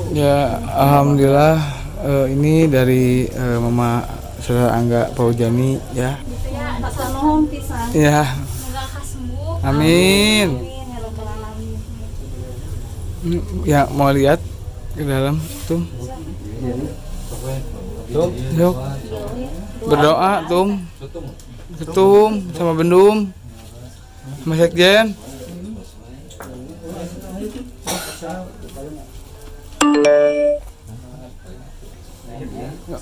Ya, alhamdulillah ini dari Mama Saudara Angga Fauzani ya. Gitu ya, Bapak nuhun pisan. Ya, Semoga kah sembuh. amin. Amin ya rabbal alamin. Ya, mau lihat ke dalam tuh. Yuk. Berdoa tum. Ketum sama Bendum. Sama Sekjen.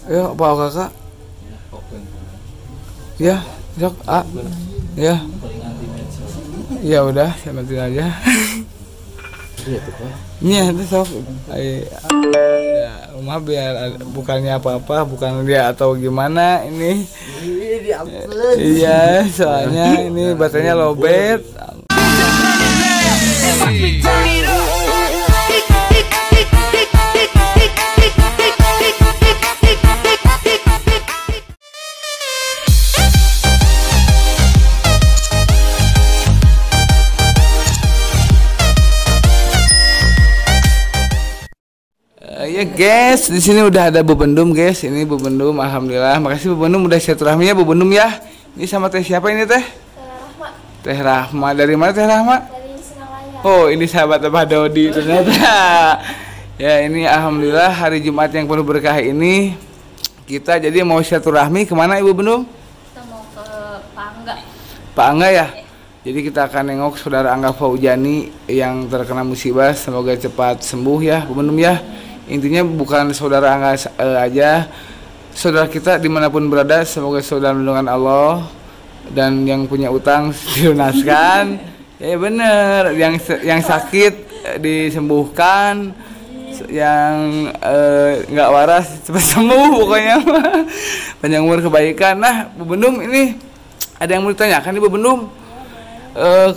Yuk, Pak Kakak. Ya, sok A. Ya. Ya udah, saya bantuin aja. Ini itu sok. Ya, rumah biar bukannya apa-apa, bukan dia atau gimana ini. Iya, soalnya ini baterainya lowbat. Ya guys, di sini udah ada Bebendum guys. Ini Bebendum, alhamdulillah. Makasih Bebendum udah silaturahmi ya Bebendum ya. Ini sama teh siapa ini teh? Rahma Teh Rahma. Dari mana Teh Rahma? dari Singalaya. Oh, ini sahabat Abah Dodi ternyata. Ya, ini alhamdulillah hari Jumat yang penuh berkah ini kita jadi mau silaturahmi kemana Ibu Bendum? Kita mau ke Pak Angga. Pak Angga ya. Jadi kita akan nengok saudara Angga Fauzani yang terkena musibah. Semoga cepat sembuh ya Bu Bendum ya. Intinya bukan saudara Angga aja, saudara kita dimanapun berada, semoga saudara lindungan Allah dan yang punya utang dilunaskan. Ya bener, yang sakit disembuhkan, yang nggak waras cepat sembuh pokoknya. Panjang umur kebaikan. Nah, Bu Bendum ini ada yang mau ditanyakan nih Bu Bendum.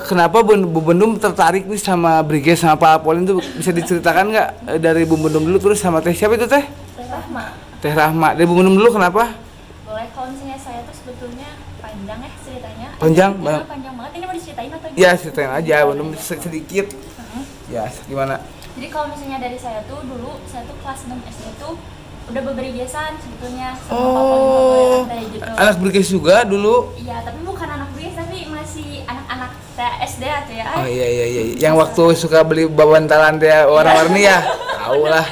Kenapa Bu Bendum tertarik nih sama Brigade sama Pak Apolin tuh, bisa diceritakan nggak dari Bu Bendum dulu terus sama teh siapa itu teh? Teh Rahma. Teh Rahma. Dari Bu Bendum dulu kenapa? Boleh, kalau misalnya saya tuh sebetulnya panjang ya ceritanya. Panjang Ya, banget. panjang banget. Ini mau diceritain atau Ya ceritain aja Bu Bendum sedikit. Ya gimana? Jadi kalau misalnya dari saya tuh dulu, saya tuh kelas 6 SD tuh udah berberigesan sebetulnya sama Oh, Pak Apolin gitu. anak Brigade juga dulu. Iya, tapi bukan anak BIS, tapi masih anak-anak SD atau ya. Oh iya. Yang waktu suka beli bantalan teh warna-warni ya. Tahu lah.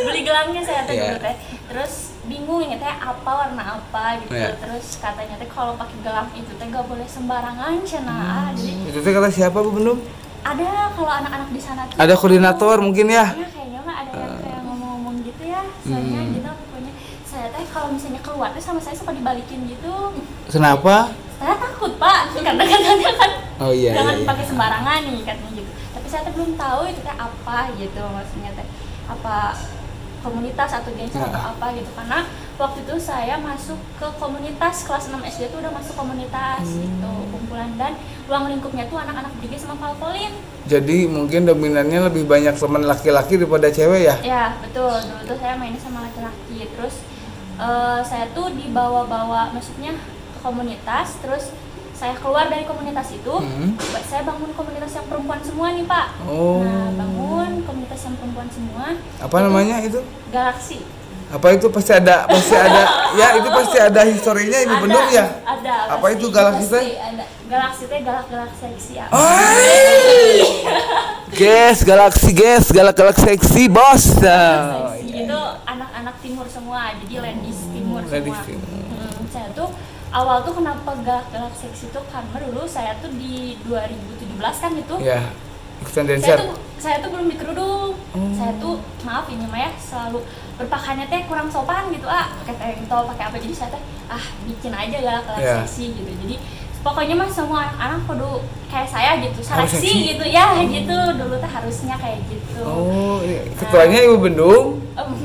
Beli gelangnya saya tuh Iya. dulu teh. Terus bingung ini teh apa warna apa gitu. Iya. Terus katanya teh kalau pakai gelang itu teh gak boleh sembarangan cenah. Jadi Itu teh kata siapa Bu Bendum? ada kalau anak-anak di sana tuh. Ada koordinator mungkin ya? Iya, kayaknya mah ada yang kayak ngomong-ngomong gitu ya. Soalnya gitu pokoknya saya teh kalau misalnya keluar tuh sama saya suka dibalikin gitu. Kenapa? Saya takut Pak, karena katanya kan Oh iya. jangan Iya. pakai sembarangan nih katanya gitu. Tapi saya tuh belum tahu itu teh apa gitu, maksudnya teh apa komunitas atau gengsi atau apa gitu. Karena waktu itu saya masuk ke komunitas kelas 6 SD tuh udah masuk komunitas gitu, kumpulan, dan ruang lingkupnya tuh anak-anak Brigade sama Falpolin. Jadi mungkin dominannya lebih banyak teman laki-laki daripada cewek ya? Ya betul, dulu tuh saya mainnya sama laki-laki. Terus saya tuh dibawa-bawa maksudnya ke komunitas. Terus saya keluar dari komunitas itu, saya bangun komunitas yang perempuan semua nih Pak. Oh. Nah, bangun komunitas yang perempuan semua. Apa namanya itu? Galaksi. Apa itu pasti ada ya itu pasti ada historinya Ibu Bendum ya? Ada. Apa itu Galaksi teh? Ada. Galaksi teh galak-galak seksi ya. Guys, galak seksi bos. Seksi itu anak-anak timur semua, jadi ladies timur Ladies semua. timur. Saya tuh awal tuh kenapa galak-galak seksi tuh karena dulu saya tuh di 2017 kan itu. Ya, ikutan dancer. Saya tuh belum dikerudung. Saya tuh maaf ini mah ya selalu berpakaiannya teh kurang sopan gitu pakai tank top pakai apa, jadi saya teh bikin aja galak-galak seksi gitu. Jadi pokoknya mah semua anak-anak kudu kayak saya gitu, seksi gitu ya gitu. Dulu tuh harusnya kayak gitu. Oh, ketuanya Ibu Bendum.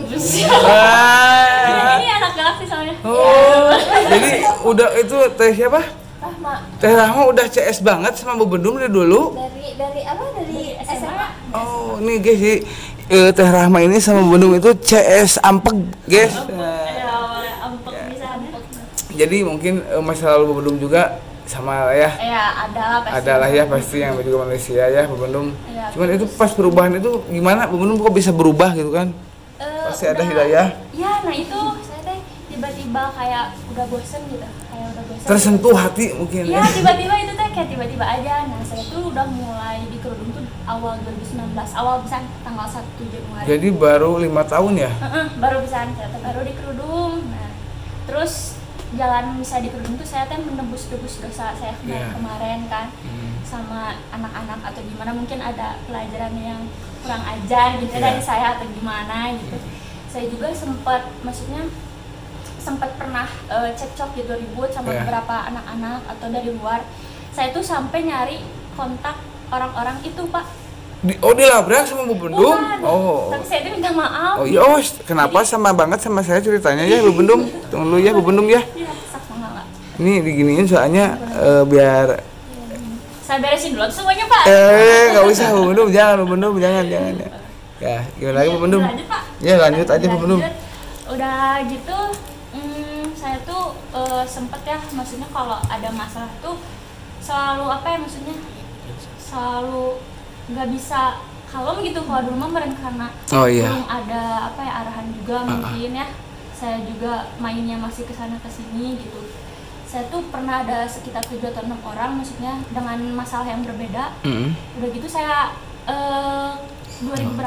Ini anak galaksi soalnya. Oh, jadi udah itu teh siapa? Rahma. Teh Rahma udah CS banget sama Bu Bendum dari dulu. Dari apa? Dari SMA. Oh, ini guys, Teh Rahma ini sama Bu Bendum itu CS ampeg, guys. Ampek bisa ampek. Jadi mungkin masa lalu Bu Bendum juga sama lah ya. Ya, ada pasti. Adalah ya pasti yang juga manusia ya Bu Bendum. Ya, Cuman itu pas perubahan itu gimana Bu Bendum kok bisa berubah gitu kan? pasti ada hidayah. Iya, nah itu saya teh tiba-tiba kayak udah bosen gitu, kayak udah bosen. Tersentuh hati mungkin. Iya, tiba-tiba itu teh kayak tiba-tiba aja. Nah saya tuh udah mulai di kerudung tuh awal 2019, awal bisa tanggal 1 Januari. Jadi baru 5 tahun ya? Baru bisa, saya teh baru di kerudung. Nah terus jalan bisa di kerudung tuh saya teh menebus-nebus dosa saya kemarin kan, sama anak-anak atau gimana, mungkin ada pelajaran yang kurang ajar gitu dari saya atau gimana gitu. Saya juga sempat pernah cekcok gitu, ribut sama beberapa anak-anak atau dari luar. Saya tuh sampai nyari kontak orang-orang itu, Pak. Dilabrak sama Bu Bendum? Oh. Tapi saya itu minta maaf. Oh iya, kenapa sama banget sama saya ceritanya ya Bu Bendum? Tunggu dulu ya Bu Bendum ya. Iya, sak enggak. Ini diginiin soalnya biar saya beresin dulu semuanya, Pak. Enggak usah Bu Bendum, jangan Bu Bendum, jangan ya. Ya, gimana lagi Bu Bendum? Lanjut, Pak. Ya, lanjut aja Bu Bendum. Udah gitu, saya tuh sempet ya, maksudnya kalau ada masalah tuh selalu selalu nggak bisa kalem gitu kalau dulu mah karena belum ada arahan juga mungkin ya. Saya juga mainnya masih kesana kesini gitu. Saya tuh pernah ada sekitar 7 atau 6 orang, maksudnya dengan masalah yang berbeda. Udah gitu saya 2020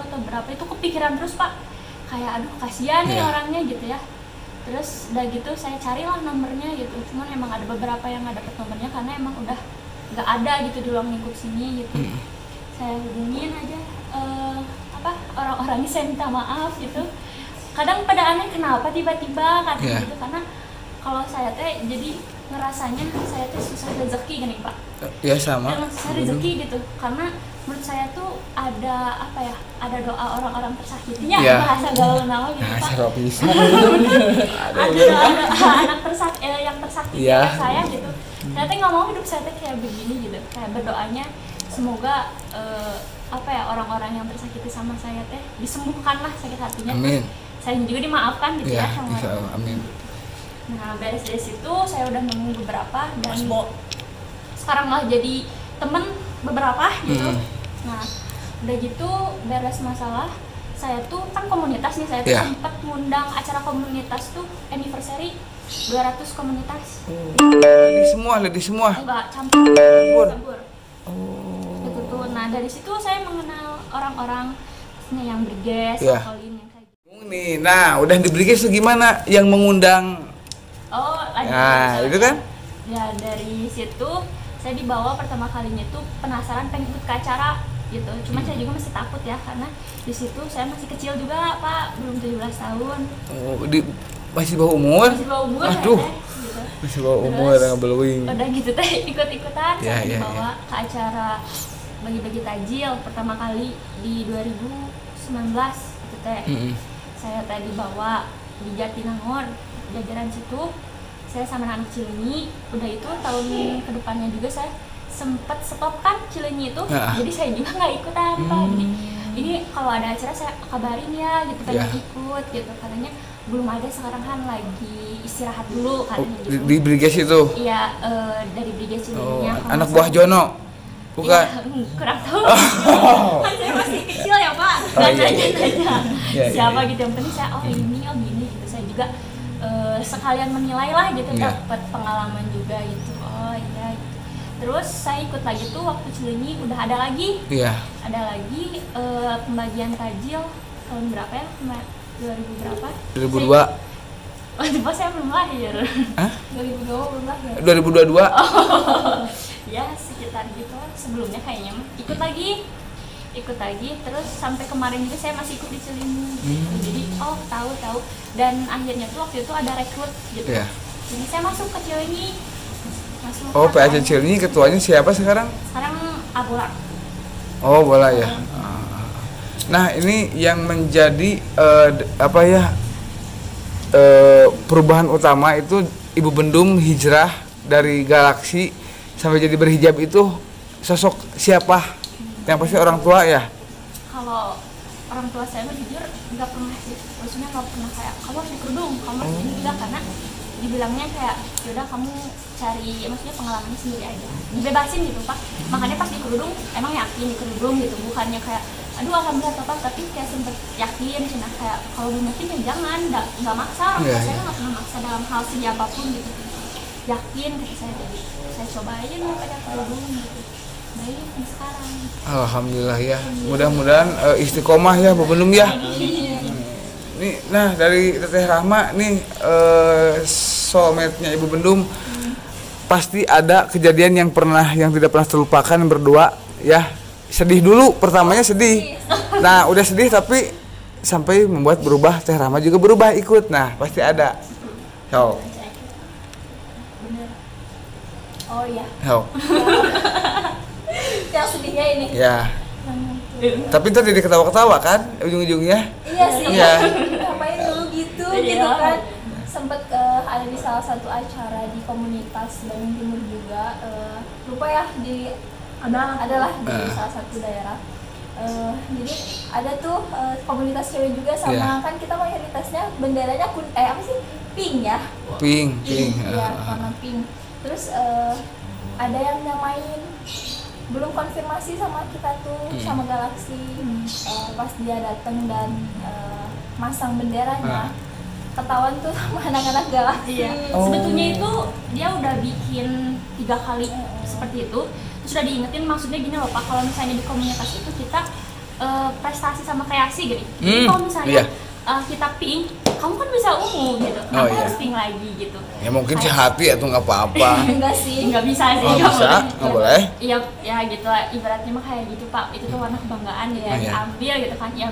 atau berapa itu kepikiran terus, Pak. Kayak aduh kasihan nih orangnya gitu ya. Terus udah gitu saya carilah nomornya gitu. Cuman emang ada beberapa yang nggak dapet nomornya karena emang udah nggak ada gitu di ruang lingkup sini gitu. Saya hubungin aja orang-orangnya, saya minta maaf gitu. Kadang pada aneh kenapa tiba-tiba katanya gitu, karena kalau saya teh jadi ngerasanya saya teh susah rezeki gini, Pak. Ya sama. Emang susah rezeki gitu, karena menurut saya tuh ada ada doa orang-orang tersakitinya, bahasa gaul nama gitu, Pak. Ada doa anak yang tersakiti saya gitu. Saya teh nggak mau hidup saya teh kayak begini gitu, kayak berdoanya semoga orang-orang yang tersakiti sama saya teh disembuhkan lah sakit hatinya. Amin. Saya juga dimaafkan gitu ya sama mereka. Amin. Nah beres dari situ saya udah nemu beberapa dan sekarang malah jadi temen beberapa gitu. Nah udah gitu beres masalah, saya tuh kan komunitas nih, saya tuh sempat ngundang acara komunitas tuh anniversary 200 komunitas. Lady semua? Enggak, campur. Gitu tuh. Nah dari situ saya mengenal orang-orang yang berges, Colin yang kayak gitu. Nih, nah udah di berges tuh gimana yang mengundang? Lanjut. Itu kan? Ya dari situ saya dibawa pertama kalinya tuh penasaran pengen ikut ke acara gitu. Cuma saya juga masih takut ya, karena di situ saya masih kecil juga, Pak, belum 17 tahun. Masih bawah umur? Aduh. Gitu. Masih bawah umur yang belum. Udah gitu teh ikut-ikutan saya dibawa ke acara bagi-bagi tajil pertama kali di 2019 gitu teh. Saya tadi dibawa di Jatinangor, jajaran situ. Saya sama anak Cileunyi. Udah itu tahun kedepannya juga saya sempat stop kan Cileunyi itu. Jadi saya juga nggak ikutan, Pak. Jadi ini kalau ada acara saya kabarin ya gitu, pengen ikut gitu. Katanya belum ada, sekarang kan lagi istirahat dulu katanya gitu. Di Briges itu? Iya, dari Briges Cileunyi. Anak buah Jono? Bukan? Ya, kurang tahu. Kan saya masih kecil ya, Pak. Nanya-nanya siapa gitu, yang penting saya ini gini gitu. Saya juga sekalian menilai lah gitu, dapat pengalaman juga gitu. Oh iya gitu. Terus saya ikut lagi tuh waktu Cileunyi udah ada lagi. Ada lagi pembagian tajil tahun berapa ya? 2000 berapa? 2002. Waktu pas saya belum lahir. 2002 belum lahir. 2022. Ya sekitar gitu, sebelumnya kayaknya ikut lagi terus sampai kemarin juga saya masih ikut di Cileunyi gitu. Jadi tahu dan akhirnya tuh waktu itu ada rekrut gitu. Jadi saya masuk ke Cileunyi. PAC Cileunyi ketuanya siapa sekarang? Sekarang Abola. Bola ya. Nah ini yang menjadi perubahan utama itu Ibu Bendum hijrah dari Galaksi sampai jadi berhijab itu sosok siapa? Yang pasti orang tua ya? Kalau orang tua saya jujur nggak pernah sih, maksudnya nggak pernah kayak kamu harus dikerudung, kamu harus ini, enggak, karena dibilangnya kayak yaudah kamu cari, maksudnya pengalamannya sendiri aja, dibebasin gitu, Pak. Makanya pas dikerudung emang yakin dikerudung gitu, bukannya kayak aduh alhamdulillah total, tapi kayak sempet yakin nah kayak kalau belum yakin ya jangan, nggak maksa. Saya nggak pernah maksa dalam hal segi apapun gitu. Yakin kata saya, jadi saya coba aja dulu pada kerudung gitu. Baik sekarang alhamdulillah ya, mudah-mudahan istiqomah ya Bu Bendum ya. Nih, nah dari Teteh Rahma nih soulmate-nya Ibu Bendum, pasti ada kejadian yang tidak pernah terlupakan berdua ya. Sedih dulu, pertamanya sedih. Nah udah sedih tapi sampai membuat berubah, Teh Rahma juga berubah ikut. Nah pasti ada. Yo. Oh iya. Yo. Yang sedihnya ini. Ya. Tapi ntar jadi ketawa-ketawa kan ujung-ujungnya. Iya sih. Iya. Ngapain dulu gitu kan. Sempet ada di salah satu acara di komunitas Bandung Timur juga. Lupa ya adalah di salah satu daerah. Jadi ada tuh komunitas cewek juga sama kan kita mayoritasnya benderanya apa sih? Pink ya. Pink. Iya, warna pink. Terus ada yang nyamain, belum konfirmasi sama kita tuh sama Galaxy. Pas dia datang dan masang benderanya, ketahuan tuh sama anak-anak Galaxy. Sebetulnya itu dia udah bikin 3 kali seperti itu. Terus udah diingetin, maksudnya gini loh Pak, kalau misalnya di komunitas itu kita prestasi sama kreasi gitu. Jadi kalau misalnya kita pink, kamu kan bisa ungu gitu. Kenapa harus pink lagi gitu? Ya mungkin sehati atau nggak apa-apa. Enggak sih, nggak bisa sih. Nggak boleh. Iya, ya gitu lah. Ibaratnya mah kayak gitu Pak. Itu tuh warna kebanggaan ya, diambil gitu kan. Ya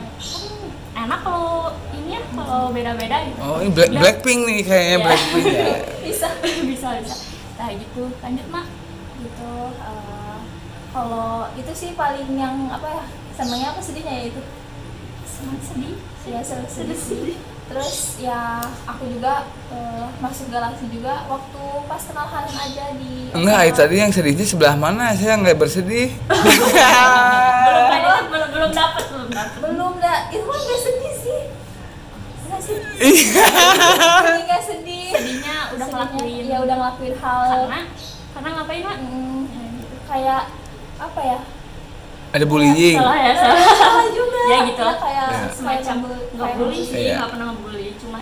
enak kalau ini ya, kalau beda-beda gitu. Oh ini Blackpink nih kayaknya. Blackpink ya. bisa. Nah gitu, lanjut Mak. Gitu. Kalau itu sih paling yang apa ya? Senangnya apa sedihnya ya itu? Senang sedih. Ya sedih. Terus ya aku juga masuk Galaxy juga waktu pas kenal Hanan aja di. Enggak, tadi yang sedihnya sebelah mana? Saya nggak bersedih. belum dapat. Itu mah nggak sedih sih. Nggak sedih. Nggak sedih. Sedihnya udah ngelakuin. Ya udah ngelakuin hal. Karena ngapain Mak? Kayak apa ya? Ada bullying. Salah juga. Ya gitu lah. Ya. Semacam nggak bully sih, nggak pernah ngebully, cuma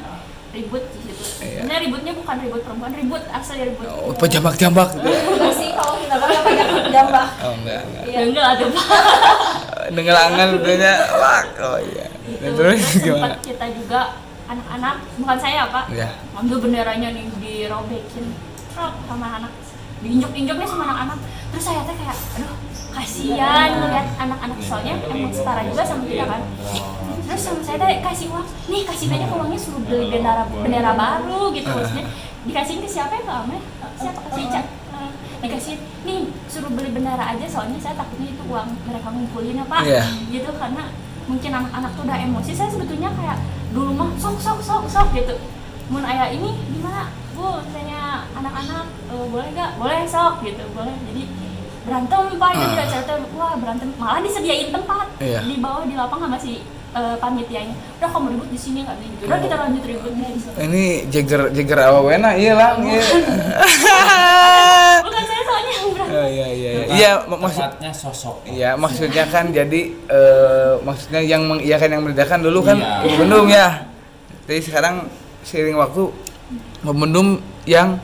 ribut di situ. Sebenarnya ributnya bukan ribut perempuan, ribut asal ya ribut. Oh, pejambak-jambak. Enggak sih, kalau kita pakai pejambak. Oh enggak. Ya enggak ada Pak. Dengelangan katanya. Oh iya. Dan terus gimana? Sempat kita juga anak-anak, bukan saya Pak. Iya. Ngambil benderanya nih dirobekin. Sama anak. Diinjok-injoknya sama anak-anak. Terus saya teh kayak aduh kasihan ngeliat anak-anak, soalnya emang setara juga sama kita kan. Terus sama saya teh kasih uang, nih kasih banyak uangnya, suruh beli bendera baru gitu. Maksudnya dikasihin ke siapa ya, ke Ame? Siapa? Ke Ica. Dikasih nih suruh beli bendera aja, soalnya saya takutnya itu uang mereka ngumpulin ya Pak. Gitu, karena mungkin anak-anak tuh udah emosi. Saya sebetulnya kayak dulu mah sok gitu. Mun aya ini gimana Bu, misalnya anak-anak boleh gak? Boleh sok gitu, boleh. Jadi berantem Pak, jadi cerita wah berantem, malah disediain tempat di bawah di lapangan masih panitianya. Udah kamu ribut di sini nggak gitu. Udah kita lanjut ribut di sini. Ini jeger awena iya lah. Bukan saya soalnya yang berantem. Iya maksudnya sosok. Iya maksudnya kan jadi maksudnya yang mengiyakan yang membedakan dulu kan Ibu Bendum ya. Jadi sekarang seiring waktu Ibu Bendum yang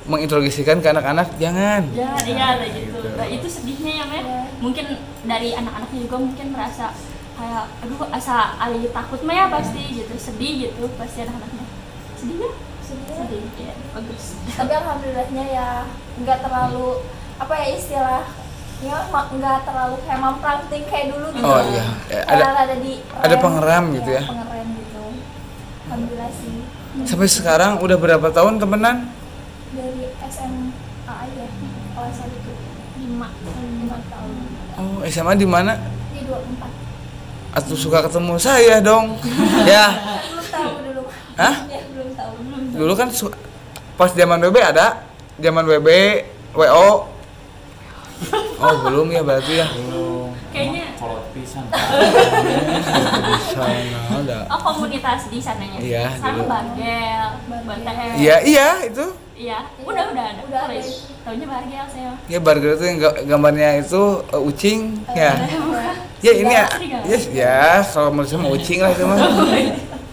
mengintroduksikan ke anak-anak jangan. Iya gitu. Nah, itu sedihnya ya Meh. Mungkin dari anak-anaknya juga mungkin merasa kayak aduh asa Ali takut mah ya pasti gitu, sedih gitu pasti anak-anaknya. Sedih ya, bagus. Tapi alhamdulillahnya ya nggak terlalu apa ya istilahnya nggak terlalu kayak mampranting kayak dulu gitu. Oh iya. Ada pengeram gitu ya. Pengeram gitu. Alhamdulillah sih. Sampai sekarang udah berapa tahun temenan? Dari SMA aja, kelas 1 5 tahun. Oh, SMA di mana? Di 24. Atau suka ketemu saya dong? Ya. Belum tahu dulu. Hah? Ya, belum tahu. Dulu kan pas zaman WB ada, zaman WB, WO. Oh, belum ya berarti ya. Kayaknya Kolot pisan. Ada. Oh, komunitas di sananya. Iya, Sama dulu. Bargel, BTS. Iya itu. Iya, udah ada. Udah ada. Taunya Bargel saya. Ya Bargel itu yang gambarnya itu ucing ya. Ya ini ya, Serigala. yes, ya kalau menurut saya mau ucing lah itu mah.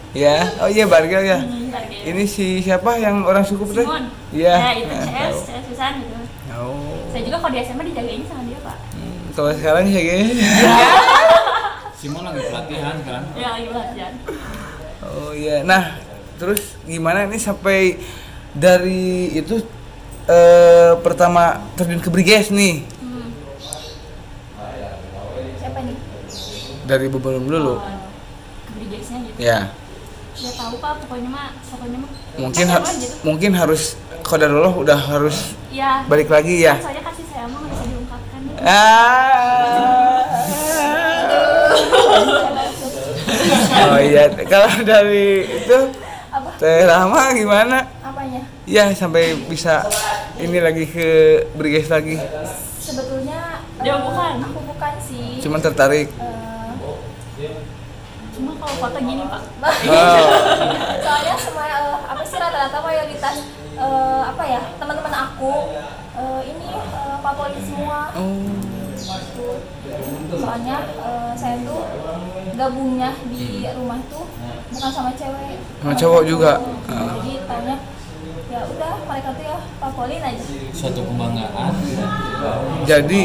Ya, oh iya Bargel ya. Bargel. Ini si siapa yang orang suku teh? Simon. Iya. Ya itu Nah, CS, tahu. CS pisan gitu. Oh. Saya juga kalau di SMA dijagain sama dia, Pak. Kalau sekarang ya guys. Simon lagi pelatihan kan. Ya lagi latihan. Oh iya. Nah, terus gimana ini sampai dari itu pertama terjun ke Briges nih? Siapa nih? Dari Bebelum dulu. Kebrigesnya gitu. Ya. Ya tahu Pak, pokoknya mah Mungkin apa gitu. mungkin harus qadarullah udah harus Ya. balik lagi ya. Soalnya kasih sayang mah nggak bisa diungkapkan. Ya. Oh iya, kalau dari itu Apa? Teh Rahma gimana? Apanya? Ya sampai bisa ini lagi ke Briges lagi. Sebetulnya dia bukan. Aku bukan sih. Cuman tertarik. Cuma kalau foto gini Pak. Oh. Soalnya semua apa sih rata-rata mayoritas apa ya teman-teman aku ini Papoli semua. Soalnya saya tuh gabungnya di rumah tuh bukan sama cewek. Sama cowok juga. Jadi tanya ya udah mereka tuh ya Papolin aja. Suatu kebanggaan. Jadi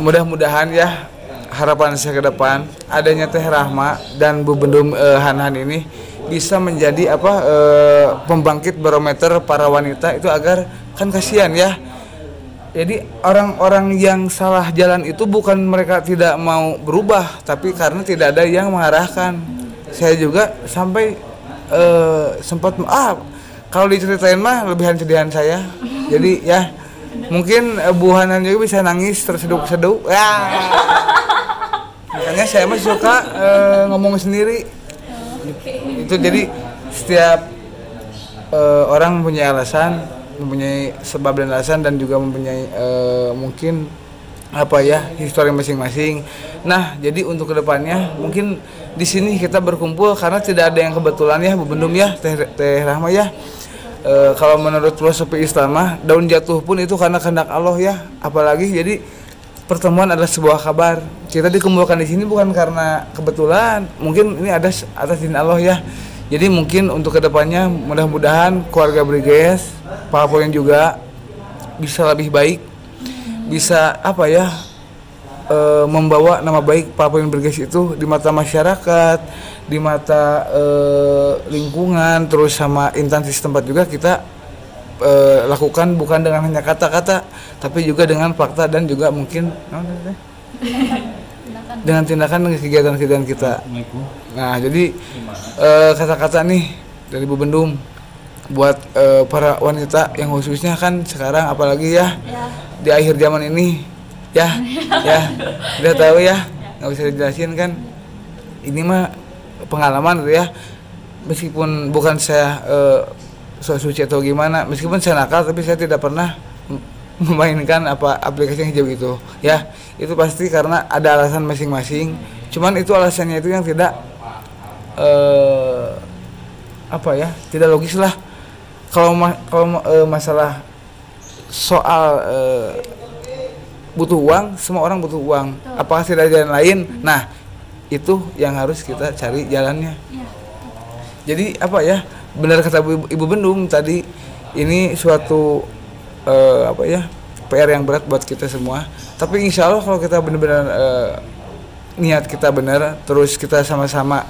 mudah-mudahan ya harapan saya ke depan adanya Teh Rahma dan Bu Bendum Han ini bisa menjadi pembangkit barometer para wanita itu agar kan kasihan ya. Jadi orang-orang yang salah jalan itu bukan mereka tidak mau berubah, tapi karena tidak ada yang mengarahkan. Saya juga sampai sempat kalau diceritain mah lebihan cedihan saya. Jadi ya mungkin Bu Hanan juga bisa nangis terseduk-seduk. Ya. Makanya saya mah suka ngomong sendiri. Itu jadi setiap orang mempunyai alasan, mempunyai sebab dan alasan dan juga mempunyai mungkin histori masing-masing. Nah, jadi untuk kedepannya mungkin di sini kita berkumpul karena tidak ada yang kebetulan ya, Bu Bendum ya, Teh Rahma ya. Kalau menurut filosofi Islam mah daun jatuh pun itu karena kehendak Allah ya. Apalagi jadi pertemuan adalah sebuah kabar. Kita dikumpulkan di sini bukan karena kebetulan, mungkin ini ada atas izin Allah ya. Jadi mungkin untuk kedepannya mudah-mudahan keluarga Briges, Pak Poin juga bisa lebih baik, bisa membawa nama baik Pak Poin Briges itu di mata masyarakat, di mata lingkungan, terus sama instansi setempat juga kita lakukan bukan dengan hanya kata-kata, tapi juga dengan fakta dan juga mungkin dengan tindakan kegiatan-kegiatan kita. Nah, jadi kata-kata nih dari Bu Bendum buat para wanita yang khususnya kan sekarang apalagi ya di akhir zaman ini ya udah tahu ya nggak bisa dijelasin kan, ini mah pengalaman gitu ya, meskipun bukan saya so suci atau gimana, meskipun saya nakal tapi saya tidak pernah memainkan aplikasi yang hijau itu ya, itu pasti karena ada alasan masing-masing, cuman itu alasannya itu yang tidak tidak logis lah. Kalau masalah soal butuh uang, semua orang butuh uang. Apakah tidak ada jalan lain? Nah, itu yang harus kita cari jalannya. Jadi benar kata Ibu Bendum tadi, ini suatu PR yang berat buat kita semua. Tapi insya Allah kalau kita benar-benar niat kita benar, terus kita sama-sama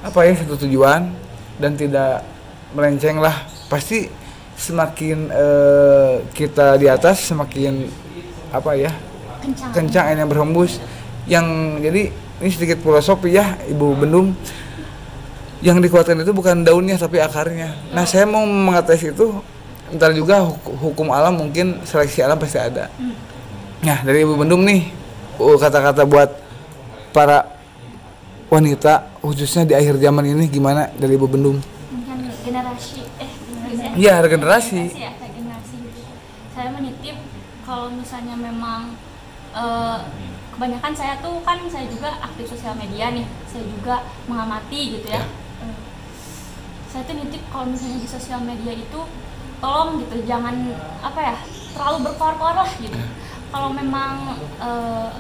satu tujuan dan tidak melenceng lah, pasti semakin kita di atas semakin kencang yang berhembus. Yang jadi ini sedikit filosofi ya Ibu Bendum, yang dikuatkan itu bukan daunnya tapi akarnya. Nah, saya mau mengates itu, ntar juga hukum alam, mungkin seleksi alam pasti ada. Nah, dari Ibu Bendum nih kata-kata buat para wanita khususnya di akhir zaman ini gimana dari Ibu Bendum? Generasi Iya, regenerasi. Regenerasi gitu. Saya menitip kalau misalnya memang kebanyakan saya juga aktif sosial media nih, saya juga mengamati gitu ya. Saya tuh nitip kalau misalnya di sosial media itu tolong gitu, jangan terlalu berkoar-koar lah gitu. kalau memang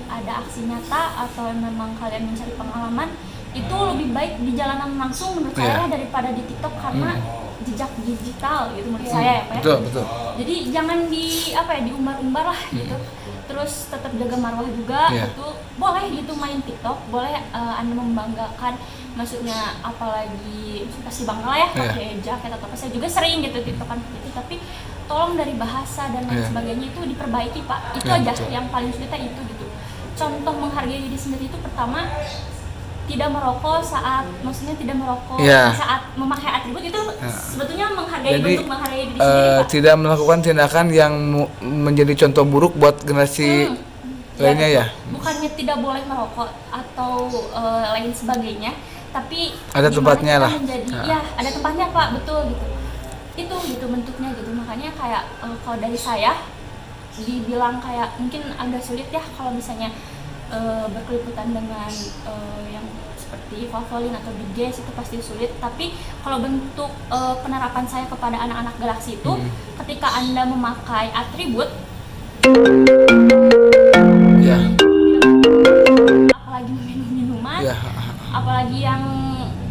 ada aksi nyata atau memang kalian mencari pengalaman, itu lebih baik di jalanan langsung menurut saya daripada di TikTok, karena jejak digital gitu menurut saya ya Pak ya. Betul. Jadi jangan diumbar-umbar lah gitu. Terus tetap jaga marwah juga gitu. Boleh gitu main TikTok, boleh Anda membanggakan, maksudnya apalagi pasti bangga lah ya pakai jaket atau apa. Saya juga sering gitu TikTokan gitu, tapi tolong dari bahasa dan lain sebagainya itu diperbaiki Pak. Itu aja yang paling sulit itu gitu. Contoh menghargai diri sendiri itu pertama, tidak merokok maksudnya tidak merokok saat memakai atribut itu sebetulnya menghargai. Jadi, bentuk menghargai diri sendiri Pak. Tidak melakukan tindakan yang menjadi contoh buruk buat generasi lainnya ya. Bukannya tidak boleh merokok atau lain sebagainya, tapi ada tempatnya lah. Ada tempatnya Pak, betul gitu. Itu gitu bentuknya gitu. Makanya kayak kalau dari saya dibilang kayak mungkin agak sulit ya kalau misalnya berkeliputan dengan yang seperti Valvoline atau Big Gas, itu pasti sulit. Tapi kalau bentuk penerapan saya kepada anak-anak Galaxy itu ketika Anda memakai atribut apalagi minum minuman, apalagi yang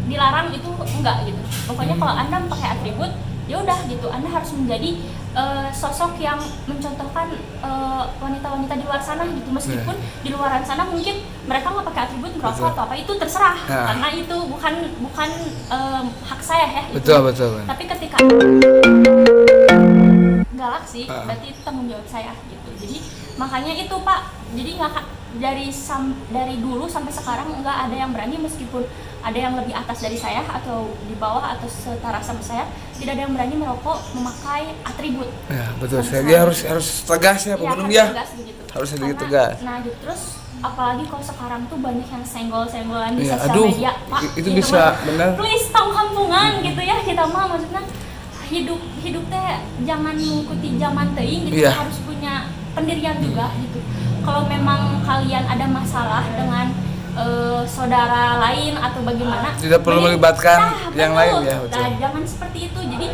dilarang itu enggak gitu. Pokoknya kalau Anda memakai atribut, ya udah gitu, Anda harus menjadi sosok yang mencontohkan wanita-wanita di luar sana gitu. Meskipun di luaran sana mungkin mereka nggak pakai atribut, merokok atau apa, itu terserah karena itu bukan hak saya ya gitu. Betul. Tapi ketika Galaxy berarti itu tanggung jawab saya gitu. Jadi makanya itu Pak, jadi nggak dari dulu sampai sekarang nggak ada yang berani, meskipun ada yang lebih atas dari saya atau di bawah atau setara sama saya, tidak ada yang berani merokok memakai atribut. Ya betul. Dia harus tegas ya pemulung ya. Harus sedikit tegas. Nah gitu, terus apalagi kalau sekarang tuh banyak yang senggol-senggolan di ya, sosial media Pak. Itu bisa benar. Please tahu kampungan gitu ya, kita mah maksudnya hidup teh jangan mengikuti zaman teuing gitu, harus punya pendirian juga gitu. Kalau memang kalian ada masalah dengan saudara lain atau bagaimana, tidak perlu melibatkan yang lain ya. Betul. Nah, jangan seperti itu. Jadi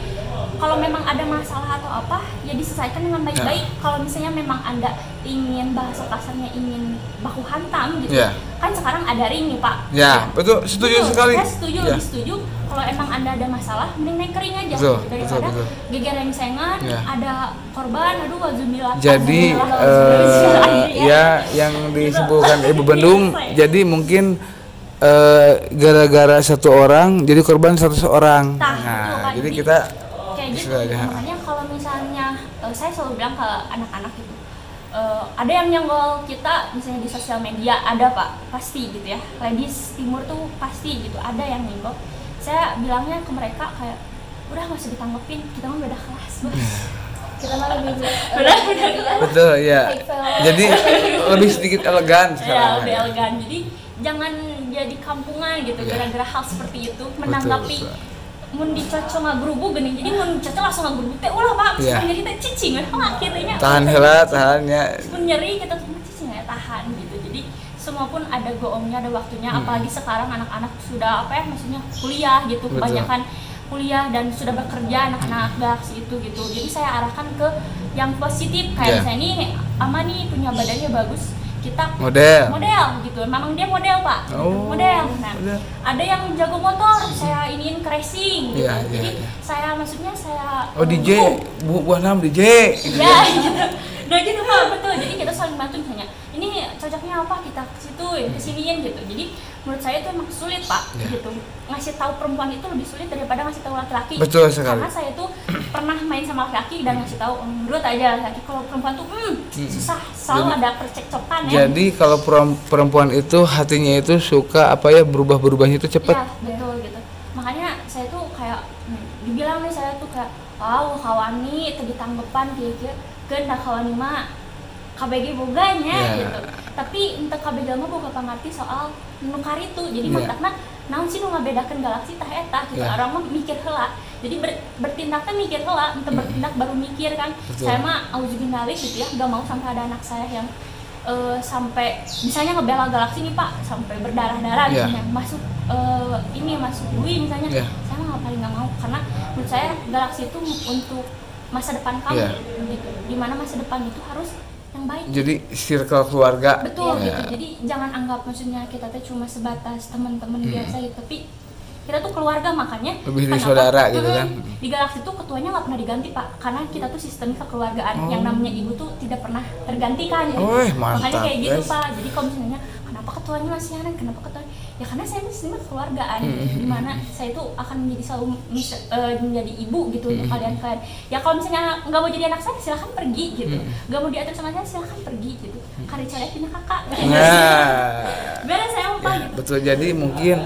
kalau memang ada masalah atau apa, ya diselesaikan dengan baik-baik. Kalau misalnya memang Anda ingin, bahasa kasarnya ingin baku hantam gitu, kan sekarang ada ring nih Pak. Ya betul, setuju sekali. Saya setuju. Kalau emang Anda ada masalah, mending naik kering aja daripada geger rengsengan, ada korban, aduh wajubillah. Jadi yang disebutkan Ibu Bendung, jadi mungkin gara-gara satu orang jadi korban 100 orang. Nah, jadi kita kayak gitu. Makanya kalau misalnya saya selalu bilang ke anak-anak gitu, ada yang nyenggol kita misalnya di sosial media, ada Pak, pasti gitu ya. Ladies Timur tuh pasti gitu, ada yang nyenggol. Saya bilangnya ke mereka kayak, udah nggak usah ditanggepin, kita mah beda kelas Bos. Kita mah lebih betul ya. Jadi lebih sedikit elegan sekarang. Ya, lebih elegan. Jadi jangan jadi kampungan gitu gara-gara hal seperti itu, menanggapi mun dicocok ngagrubu geuning. Jadi mun cocok langsung ngagrubu teh ulah Pak, sebenarnya kita cicing lah kieunya. Tahan heula, tahannya. Mun nyeri kita tuh cicing ya tahan gitu. Jadi semua pun ada goongnya, ada waktunya. Apalagi sekarang anak-anak sudah maksudnya kuliah gitu, kebanyakan kuliah dan sudah bekerja anak-anak Galaxy itu gitu. Jadi saya arahkan ke yang positif, kayak saya ini Ama nih punya badannya bagus, kita model gitu. Memang dia model Pak, model. Nah, ada yang jago motor, saya iniin ke racing gitu. Jadi saya maksudnya saya DJ, buah nam DJ. Ya gitu. Nah gitu Pak, betul. Jadi kita saling bantu misalnya. Ini cocoknya apa, kita ke situ, kesiniin gitu. Jadi menurut saya itu emang sulit Pak, gitu. Ngasih tahu perempuan itu lebih sulit daripada ngasih tahu laki-laki. Betul sekali. Karena saya tuh pernah main sama laki-laki dan ngasih tahu menurut aja laki-laki. Kalau perempuan tuh susah, selalu ada percekcokan ya. Jadi kalau perempuan itu hatinya itu suka berubah-berubahnya itu cepat. Iya, betul gitu. Makanya saya tuh kayak dibilang nih, saya tuh kayak kawani tadi tanggapan kieu keun kawani mah KBG boganya gitu. Tapi entah KBG mah boga pangarti soal nukar itu. Jadi maksudna naon sih nu ngabedakeun Galaxy tah eta gitu. Orang mah mikir heula. Jadi bertindaknya mikir heula, entah bertindak baru mikir kan. Betul. Saya mah auzubillahi gitu ya, enggak mau sampai ada anak saya yang sampai misalnya ngebela Galaxy nih Pak, sampai berdarah-darah misalnya masuk masuk bui misalnya. Saya mah paling enggak mau, karena menurut saya Galaxy itu untuk masa depan kamu gitu. Dimana masa depan itu harus yang baik. Jadi circle keluarga. Betul ya. gitu. Jadi jangan anggap maksudnya kita tuh cuma sebatas teman-teman biasa gitu, tapi kita tuh keluarga, makanya Lebih dari kenapa? saudara gitu kan. Di Galaxy tuh ketuanya nggak pernah diganti Pak, karena kita tuh sistem kekeluargaan yang namanya ibu tuh tidak pernah tergantikan gitu. Mantap, Makanya kayak gitu guys. Pak. Jadi kalau misalnya kenapa ketuanya masih ada, kenapa ketuanya, ya karena saya sistem kekeluargaan dimana saya tuh akan menjadi selalu menjadi ibu gitu untuk kalian. Ya kalau misalnya nggak mau jadi anak saya silahkan pergi gitu, nggak mau diatur sama saya silahkan pergi gitu, karena saya punya kakak. Nah, Beres saya mau Pak gitu. betul. Jadi mungkin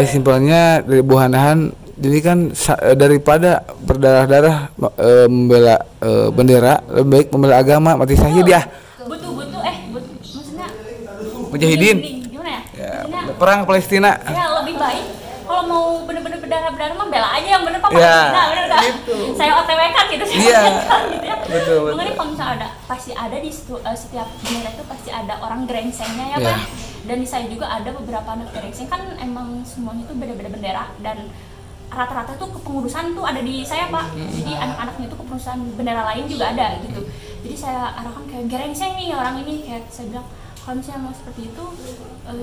simpelnya dari Bu Hanahan, jadi kan daripada berdarah-darah membela bendera, lebih baik membela agama, mati syahid ya. Butuh maksudnya Mujahidin. Gimana ya? Ya, Maksudnya perang Palestina. ya lebih baik kalau mau bener-bener berdarah-berdarah mah bela aja yang bener Pak. Ya, Nah, bener kan? gitu. Saya OTW kan gitu sih. Iya. Gitu ya. Betul. Makanya kalau misalnya ada, pasti ada di setiap bendera itu pasti ada orang gerengsengnya ya Iya. Pak. Dan di saya juga ada beberapa anak gerengseng, kan emang semuanya tuh beda-beda bendera, dan rata-rata tuh kepengurusan tuh ada di saya Pak. Jadi anak-anaknya tuh kepengurusan bendera lain juga ada gitu. Jadi saya arahkan kayak gerengseng nih orang ini, kayak saya bilang kalau misalnya mau seperti itu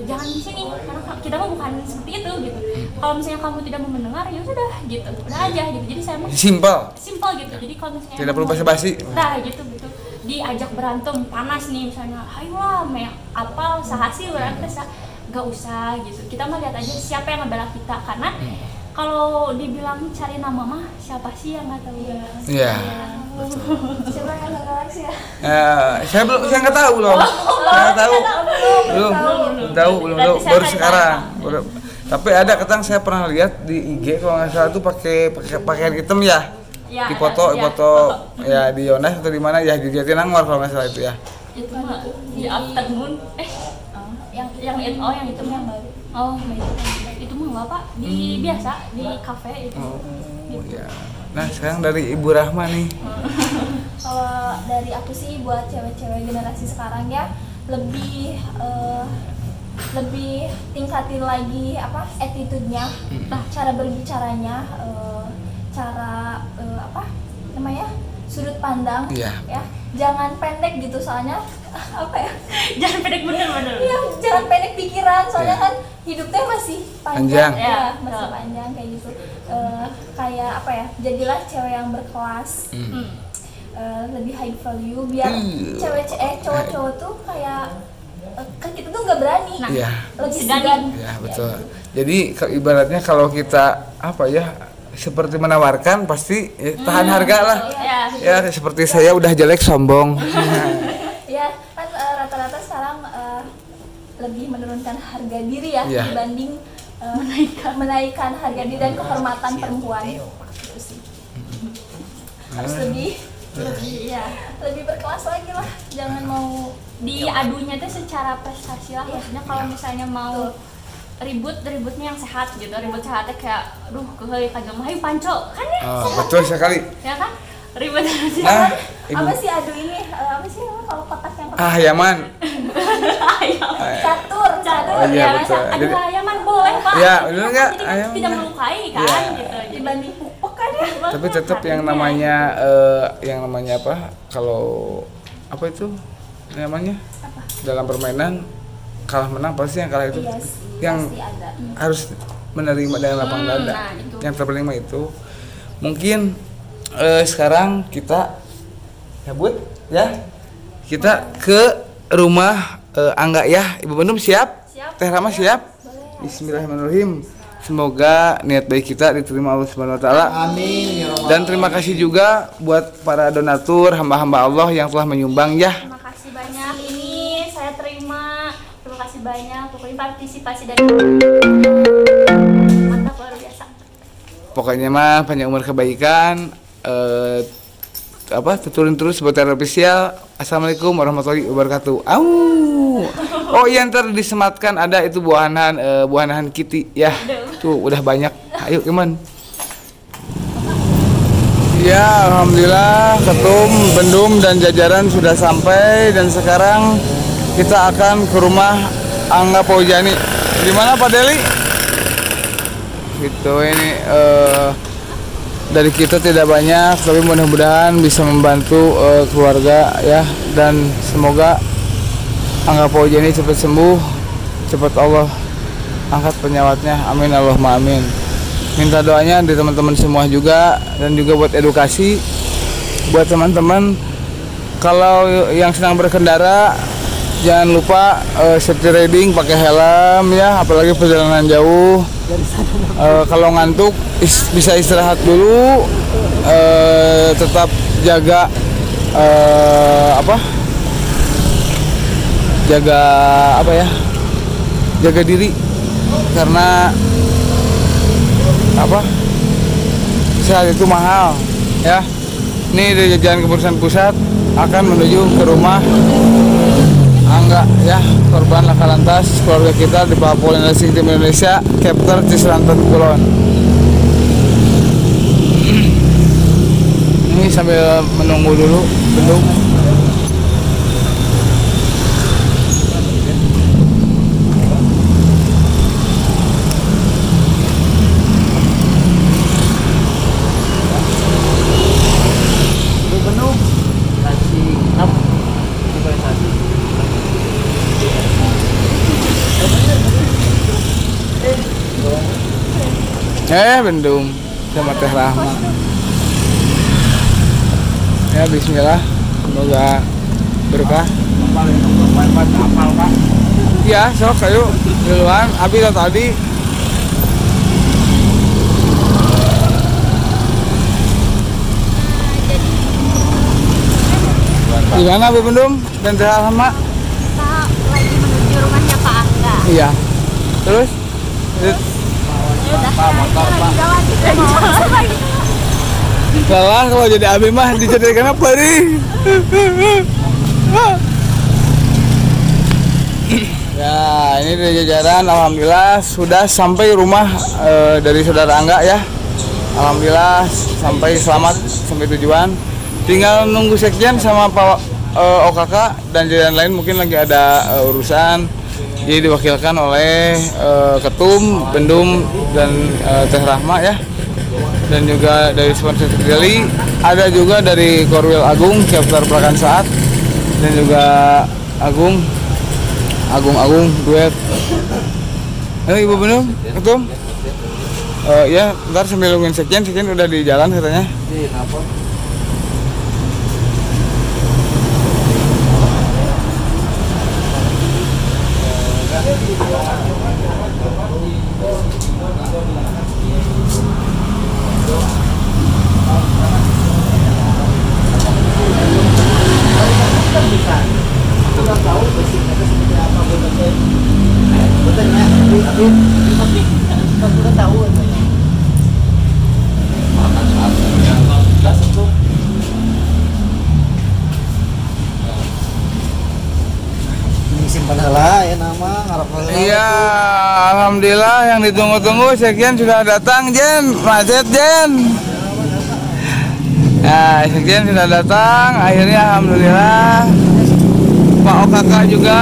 jangan di sini, karena kita mah bukan seperti itu gitu. Kalau misalnya kamu tidak mau mendengar ya sudah gitu, udah aja gitu. Jadi saya mah Simpel. gitu. Jadi kalau misalnya Tidak perlu basa-basi. nah gitu diajak berantem panas nih misalnya, ayolah apal sahasi berantem gak usah gitu. Kita mah lihat aja siapa yang ngebela kita, karena kalau dibilang cari nama mah siapa sih yang nggak tahu ya. Iya. Siapa yang nggak Galaxy ya? Saya nggak tahu loh. Saya nggak tahu. Belum tahu. Baru sekarang. Tapi ada ketang saya pernah lihat di IG kalau nggak salah tuh pakai pakaian hitam ya. Ya, Di foto ya di Yonas atau di mana ya, di Jatinangor kalau nggak salah itu ya. Itu mah di afternoon yang itu yang baru. Itu mah nggak Pak, di biasa di kafe itu. Ya. Nah sekarang dari Ibu Rahma nih. Kalau dari aku sih buat cewek-cewek generasi sekarang ya, lebih tingkatin lagi attitude-nya, cara berbicaranya, cara sudut pandang, Iya. ya jangan pendek gitu, soalnya Jangan pendek bener. iya, jangan pendek pikiran, soalnya kan hidupnya masih Panjang. panjang, ya masih panjang kayak gitu. Kayak jadilah cewek yang berkelas, lebih high value, biar cowok-cowok tuh kayak kan kita tuh nggak berani, Iya. lebih segan. Ya betul. Jadi ibaratnya kalau kita seperti menawarkan pasti tahan harga lah. Ya seperti saya udah jelek sombong. Ya kan rata-rata sekarang lebih menurunkan harga diri ya, Iya. dibanding menaikkan harga diri dan kehormatan perempuan. Itu sih. Harus lebih berkelas lagi lah, jangan mau Diadunya tuh secara prestasi lah, maksudnya kalau misalnya mau ributnya yang sehat gitu. Ribut sehatnya kayak aduh keheuy kagak mah panco kan ya. Betul sekali. Ya kan? Ribut Nah, apa sih adu ini, apa sih namanya kalau kotak yang Yaman. catur. Oh, iya, betul. Aduh Jadi- ayaman boleh Pak. Ya, Jadi bener kan nggak? jadi kan Ayaman. tidak melukai kan Iya. gitu. Dibanding pupuk kan ya. Tapi tetap yang namanya apa? Kalau apa itu namanya? Dalam permainan kalah menang pasti yang kalah itu Iya sih, yang pasti ada. harus menerima dengan lapang dada. nah, itu. Yang terpenting mah itu. Mungkin sekarang kita cabut ya. Kita ke rumah Angga ya. Ibu Bandung siap? Siap. Teh Rama siap? Bismillahirrahmanirrahim. Semoga niat baik kita diterima Allah Subhanahu wa taala. Amin ya Rabbal Dan terima kasih juga buat para donatur, hamba-hamba Allah yang telah menyumbang ya. Terima kasih banyak, ini saya terima. Terima kasih banyak, pokoknya partisipasi dari mantap, luar biasa. Pokoknya mah panjang umur kebaikan. Tuturin terus buat Teror Official. Assalamualaikum warahmatullahi wabarakatuh. Oh iya, ntar disematkan ada itu buah-buahan Kitty ya. Tuh udah banyak. Ayo Iman. Ya, alhamdulillah Ketum, Bendum dan jajaran sudah sampai dan sekarang kita akan ke rumah Angga Fauzani. Di mana Pak Deli? Gitu ini dari kita tidak banyak, tapi mudah-mudahan bisa membantu keluarga ya, dan semoga Angga Fauzani cepat sembuh, cepat Allah angkat penyawatnya, amin Allahumma amin. Minta doanya dari teman-teman semua juga, dan juga buat edukasi buat teman-teman kalau yang sedang berkendara, jangan lupa safety riding, pakai helm ya, apalagi perjalanan jauh. Kalau ngantuk bisa istirahat dulu, tetap jaga jaga diri, karena sehat itu mahal ya. Ini dari Jalan Kependudukan Pusat akan menuju ke rumah Angga ya, korban laka lantas keluarga kita di Papua Indonesia, Chapter Ciseranten Kulon. Ini sambil menunggu dulu bendung. Bendung sama Teh Rahma. Ya bismillah, semoga berkah. Ya sok ayo duluan, abi tadi. Gimana Bu Bendung dan Teh Rahma? Kita lagi menuju rumahnya Pak Angga. Iya. Terus? Salah kalau jadi abi mah dijadikan apa nih? Ya ini dari jajaran, alhamdulillah sudah sampai rumah dari saudara Angga ya. Alhamdulillah sampai selamat sampai tujuan. Tinggal nunggu sekjen sama Pak OKK dan jajaran lain mungkin lagi ada urusan. Jadi diwakilkan oleh Ketum, Bendum, dan Teh Rahma ya. Dan juga dari sponsor Deli, ada juga dari Korwil Agung, Chapter Prakan Saat, dan juga Agung duet. Ibu Bendum, Ketum. Ya, ntar sambil nungguin sekjen udah di jalan katanya. Iya, alhamdulillah yang ditunggu-tunggu sekjen sudah datang, Jen. Macet, Jen. Nah, sekjen sudah datang, akhirnya alhamdulillah. Pak OKK juga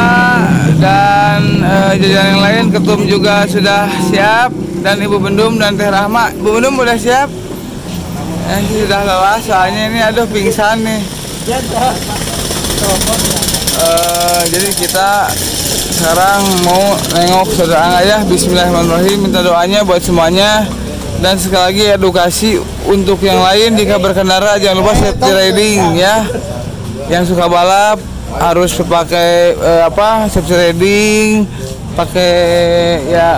dan jajaran yang lain, Ketum juga sudah siap, dan Ibu Bendum dan Teh Rahma. Ibu Bendum udah siap? Sudah lelah soalnya ini aduh pingsan nih. Jadi kita sekarang mau nengok saudara Angga ya. Bismillahirrahmanirrahim, minta doanya buat semuanya. Dan sekali lagi edukasi untuk yang lain, jika berkendara jangan lupa safety riding ya. Yang suka balap harus pakai safety riding, pakai ya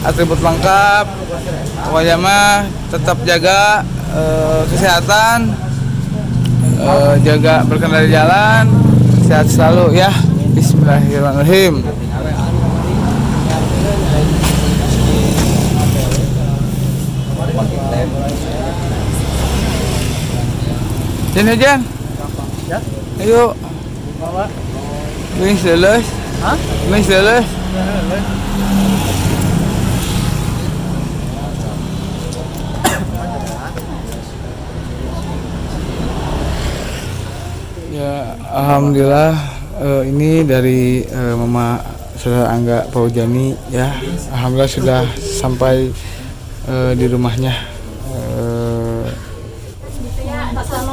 atribut lengkap. Pokoknya mah tetap jaga kesehatan, jaga berkendara di jalan, sehat selalu ya. Bismillahirrahmanirrahim. Jan. Ayo. Wis lulus. Hah? Wis lulus. Ya, alhamdulillah ini dari Mama saudara Angga Fauzani ya. Alhamdulillah sudah sampai di rumahnya.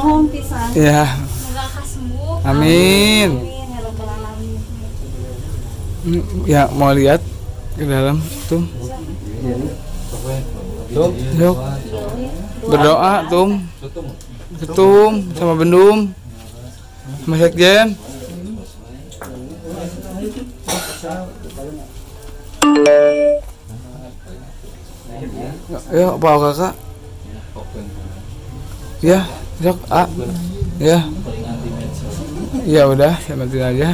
Nuhun pisan. Ya, Semoga Kak sembuh. amin. Amin ya rabbal alamin. Ya, mau lihat ke dalam tuh. Yuk. Berdoa tuh. Ketum sama Bendum. Sama Sekjen. Ya, apa kakak? Ya, sok ya. Ya udah, saya bantuin aja.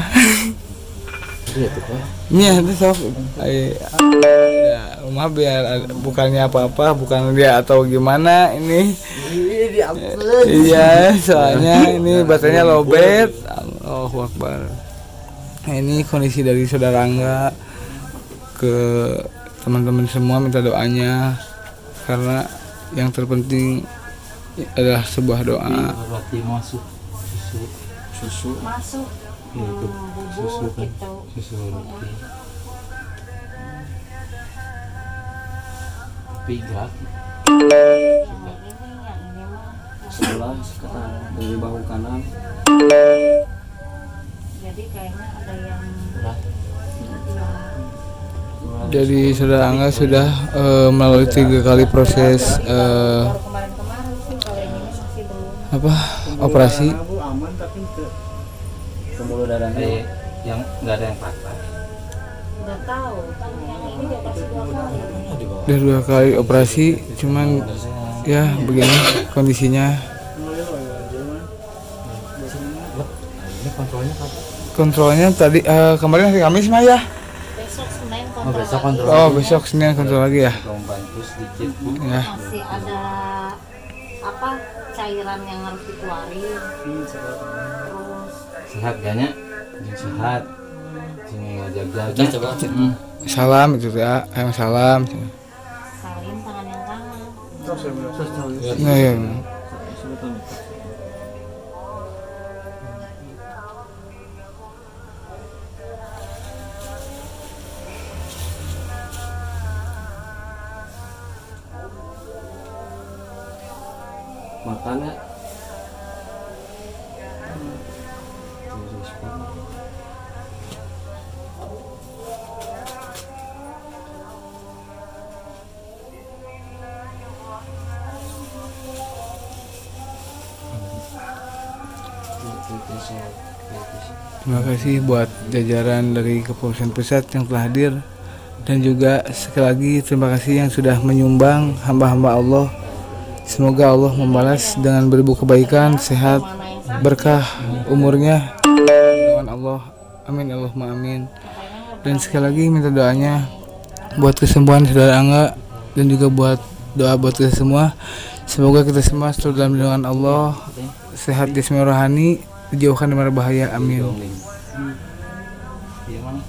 Iya, itu sok. Ya, rumah biar bukannya apa-apa, bukan dia atau gimana ini. Iya, soalnya ini baterainya lowbat. Allahu Akbar. Nah, ini kondisi dari saudara Angga ke teman-teman semua, minta doanya karena yang terpenting adalah sebuah doa. Roti masuk susu Masuk itu susu bubur kan gitu. susu roti tapi gerak Yang ini mah sebelah sekarang dari bahu kanan jadi kayaknya ada yang berat. Jadi saudara Angga sudah melalui 3 kali proses baru kemarin-kemarin sih, kalau ini masih belum. apa operasi. Pembuluh darahnya yang nggak ada yang patah Udah tahu kan yang ini di atas 2 kali. Udah 2 kali operasi, cuman ya begini kondisinya. ini kontrolnya kapan? Kontrolnya tadi kemarin hari Kamis mah ya. Besok Senin Oh, kontrol besok lagi. kontrol Oh, besok Senin kontrol lagi ya. lomba itu sedikit Ya. Masih ada apa cairan yang harus dikeluarin. Terus sehat kayaknya yang sehat sini ngajak-jajak coba Salam itu ya, yang salam. salin tangan yang kanan. Nah, ya. makanya Terima kasih buat jajaran dari Kepolisian Pusat yang telah hadir, dan juga sekali lagi terima kasih yang sudah menyumbang hamba-hamba Allah. Semoga Allah membalas dengan beribu kebaikan, sehat, berkah umurnya dengan Allah. Amin Allahumma amin. Dan sekali lagi minta doanya buat kesembuhan saudara Angga, dan juga buat doa buat kita semua. Semoga kita semua selalu dalam lindungan Allah, sehat jasmani rohani, dijauhkan dari mara bahaya. Amin. Iya mana?